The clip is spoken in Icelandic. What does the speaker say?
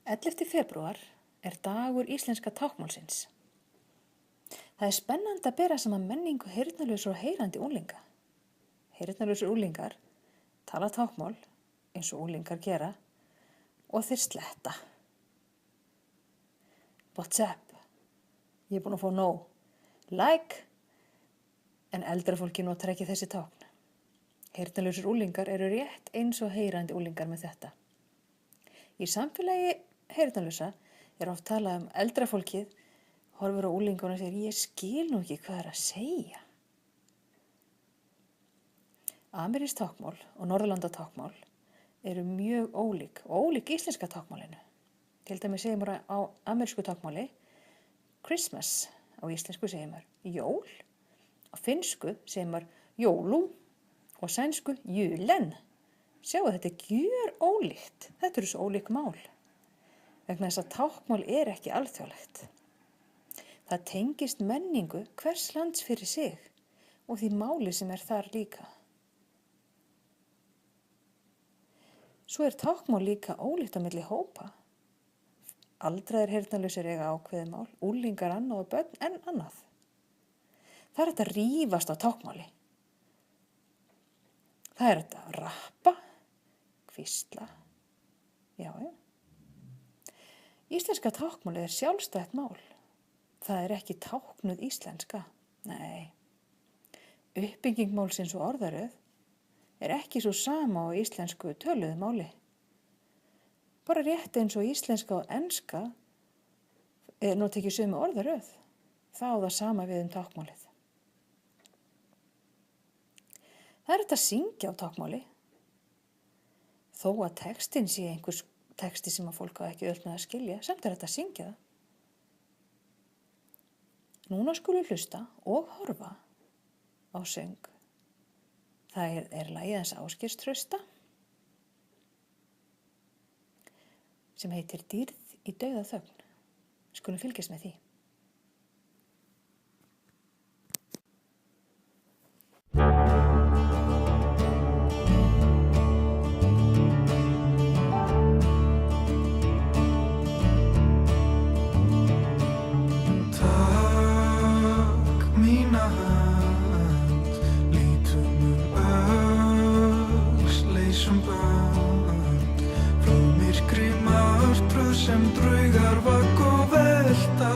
11. febrúar dagur íslenska táknmálsins. Það spennandi að bera saman menningu heyrnarlausra og heyrandi unglinga. Heyrnarlausir unglingar tala táknmál eins og unglingar gera og þeir sletta. WhatsApp, ég búin að fá nóg. Like, en eldra fólki notar ekki þessi tákn. Heyrnarlausir unglingar eru rétt eins og heyrandi unglingar með þetta. Í samfélagi heyrnarlausra oft talað eldra fólkið horfir á unglingana og segir, ég skil nú ekki hvað að segja. Amerískt táknmál og Norðurlanda táknmál eru mjög ólík íslenska táknmálinu. Til dæmis segir maður á amerísku táknmáli Christmas, á íslensku segir maður jól, á finnsku segir maður jólu og sænsku julen. Sjáu, þetta gjör ólíkt. Þetta eru svo ólík mál. Vegna þess að táknmál ekki alþjóðlegt. Það tengist menningu hvers lands fyrir sig og því máli sem þar líka. Svo táknmál líka ólíkt á milli hópa. Aldraðir heyrnarlausir eiga ákveðið mál, unglingar annað og börn enn annað. Það hægt að rífast á táknmáli. Það hægt að rappa, hvísla, já. Íslenska táknmálið sjálfstætt mál. Það ekki táknuð íslenska, nei. Uppbygging málsins og orðaröð ekki svo sama á íslensku töluðu máli. Bara rétt eins og íslenska og enska nota ekki sömu orðaröð. Það á það sama við táknmálið. Það hægt að syngja á táknmáli. Þó að textinn sé einhvers texti sem að fólk á ekki auðvelt með að skilja, samt hægt að syngja það. Núna skulum hlusta og horfa á söng. Það lagið hans Ásgeirs Trausta sem heitir Dýrð í dauðaþögn. Skulum fylgjast með því. Sem draugar vagg og velta